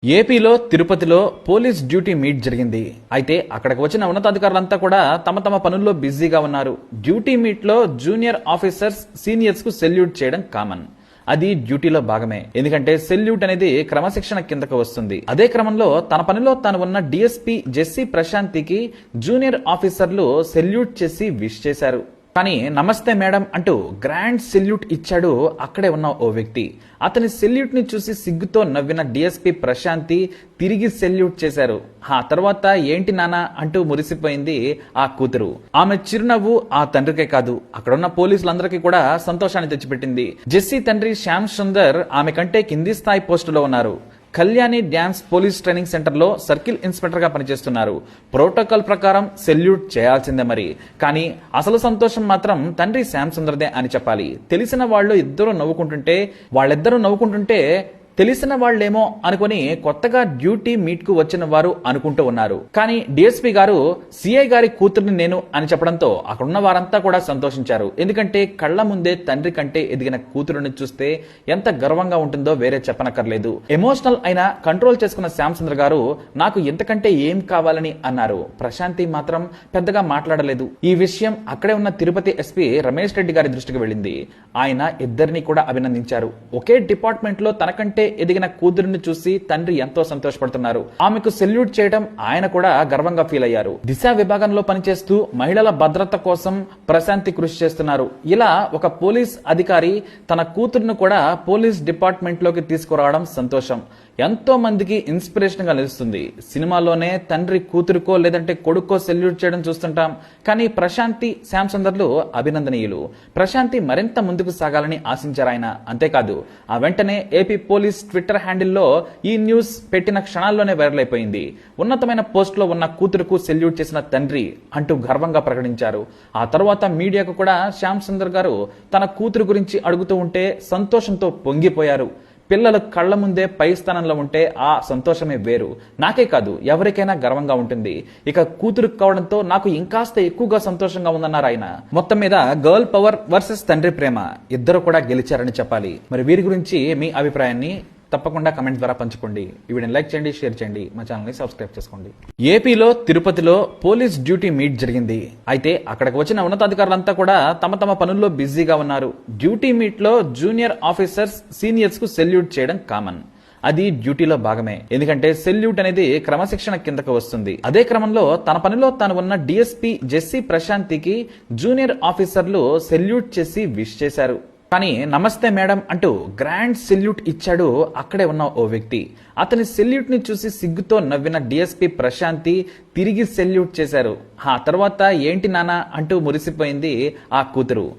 ఏపీలో తిరుపతిలో police duty meet జరిగింది. అయితే అక్కడికి వచ్చిన ఉన్నతాధికారులంతా కూడా తమ తమ పనుల్లో బిజీగా ఉన్నారు. డ్యూటీ మీట్ లో జూనియర్ ఆఫీసర్స్ సీనియర్స్ కు సెల్యూట్ చేయడం కామన్. అది డ్యూటీలో భాగమే. ఎందుకంటే సెల్యూట్ అనేది క్రమశిక్షణ కిందకు వస్తుంది. అదే క్రమంలో తన పనిలో తాను ఉన్న డిఎస్పీ జెస్సీ ప్రశాంతికి జూనియర్ ఆఫీసర్లు సెల్యూట్ చేసి విష్ చేశారు. కానీ నమస్తే మేడం అంటూ గ్రాండ్ సెల్యూట్ ఇచ్చాడు అక్కడే ఉన్న ఓ వ్యక్తి. అతని సెల్యూట్ ని చూసి సిగ్గుతో నవ్విన డిఎస్పీ ప్రశాంతి తిరిగి సెల్యూట్ చేశారు. ఆ తర్వాత ఏంటి నానా అంటూ మురిసిపోయింది ఆ కూతురు. ఆమె చిరునవ్వు ఆ తండ్రికే కాదు, అక్కడున్న పోలీసులందరికీ కూడా సంతోషాన్ని తెచ్చిపెట్టింది. జెస్సీ తండ్రి శ్యామ్ సుందర్ ఆమె కంటే కింది స్థాయి పోస్టులో ఉన్నారు. Kalyani dams police training centre లో సర్కిల్ ఇన్స్పెక్టర్ గా పనిచేస్తున్నారు. ప్రోటోకాల్ ప్రకారం సెల్యూట్ చేయాల్సిందే మరి. కానీ అసలు సంతోషం మాత్రం తండ్రి శ్యామ్ సుందర్దే అని చెప్పాలి. తెలిసిన వాళ్ళిద్దరూ నవ్వుకుంటుంటే తెలిసిన వాళ్లేమో అనుకుని కొత్తగా డ్యూటీ మీట్ కు వచ్చిన వారు అనుకుంటూ ఉన్నారు. కానీ డిఎస్పీ గారు సిఐ గారి కూతుర్ని నేను అని చెప్పడంతో అక్కడున్న వారంతా కూడా సంతోషించారు. ఎందుకంటే కళ్ల ముందే తండ్రి కంటే ఎదిగిన కూతురుని చూస్తే ఎంత గర్వంగా ఉంటుందో వేరే చెప్పనక్కర్లేదు. ఎమోషనల్ అయినా కంట్రోల్ చేసుకున్న శ్యామ్ సుందర్ గారు నాకు ఎంతకంటే ఏం కావాలని అన్నారు. ప్రశాంతి మాత్రం పెద్దగా మాట్లాడలేదు. ఈ విషయం అక్కడే ఉన్న తిరుపతి ఎస్పీ రమేష్ రెడ్డి గారి దృష్టికి వెళ్ళింది. ఆయన ఇద్దరిని కూడా అభినందించారు. ఒకే డిపార్ట్మెంట్ లో తనకంటే ఎదిగిన కూతురిని చూసి తండ్రి ఎంతో సంతోషపడుతున్నారు. ఆమెకు సెల్యూట్ చేయడం ఆయన కూడా గర్వంగా ఫీల్ అయ్యారు. దిశ విభాగంలో పనిచేస్తూ మహిళల భద్రత కోసం ప్రశాంతి కృషి చేస్తున్నారు. ఇలా ఒక పోలీస్ అధికారి తన కూతురును కూడా పోలీస్ డిపార్ట్మెంట్ లోకి తీసుకురావడం సంతోషం. ఎంతో మందికి ఇన్స్పిరేషన్ గా నిలుస్తుంది. సినిమాలోనే తండ్రి కూతురుకో లేదంటే కొడుకో సెల్యూట్ చేయడం చూస్తుంటాం. కానీ ప్రశాంతి శ్యామ్ సుందర్లు అభినందనీయులు. ప్రశాంతి మరింత ముందుకు సాగాలని ఆశించారు ఆయన. అంతేకాదు ఆ వెంటనే ఏపీ పోలీస్ ట్విట్టర్ హ్యాండిల్లో ఈ న్యూస్ పెట్టిన క్షణాల్లోనే వైరల్ అయిపోయింది. ఉన్నతమైన పోస్ట్ లో ఉన్న కూతురుకు సెల్యూట్ చేసిన తండ్రి అంటూ గర్వంగా ప్రకటించారు. ఆ తర్వాత మీడియాకు కూడా శ్యామ్ సుందర్ గారు తన కూతురు గురించి అడుగుతూ ఉంటే సంతోషంతో పొంగిపోయారు. పిల్లలు కళ్ల ముందే పై స్థానంలో ఉంటే ఆ సంతోషమే వేరు. నాకే కాదు ఎవరికైనా గర్వంగా ఉంటుంది. ఇక కూతురు కావడంతో నాకు ఇంకాస్త ఎక్కువగా సంతోషంగా ఉందన్నారు ఆయన. మొత్తం మీద గర్ల్ పవర్ వర్సెస్ తండ్రి ప్రేమ ఇద్దరు కూడా గెలిచారని చెప్పాలి. మరి వీరి గురించి మీ అభిప్రాయాన్ని తప్పకుండా కమెంట్ ద్వారా పంచుకోండి. ఈ వీడియోని లైక్ చేయండి, షేర్ చేయండి, మా ఛానల్ని సబ్స్క్రైబ్ చేసుకోండి. ఏపీలో తిరుపతిలో పోలీస్ డ్యూటీ మీట్ జరిగింది. అయితే అక్కడికి వచ్చిన ఉన్నతాధికారులంతా కూడా తమ తమ పనుల్లో బిజీగా ఉన్నారు. డ్యూటీ మీట్ లో జూనియర్ ఆఫీసర్స్ సీనియర్స్ కు సెల్యూట్ చేయడం కామన్. అది డ్యూటీలో భాగమే. ఎందుకంటే సెల్యూట్ అనేది క్రమశిక్షణ కిందకు వస్తుంది. అదే క్రమంలో తన పనిలో తాను ఉన్న డిఎస్పీ జెస్సీ ప్రశాంతికి జూనియర్ ఆఫీసర్లు సెల్యూట్ చేసి విష్ చేశారు. కానీ నమస్తే మేడం అంటూ గ్రాండ్ సెల్యూట్ ఇచ్చాడు అక్కడే ఉన్న ఓ వ్యక్తి. అతని సెల్యూట్ ని చూసి సిగ్గుతో నవ్విన డిఎస్పీ ప్రశాంతి తిరిగి సెల్యూట్ చేశారు. ఆ తర్వాత ఏంటి నానా అంటూ మురిసిపోయింది ఆ కూతురు.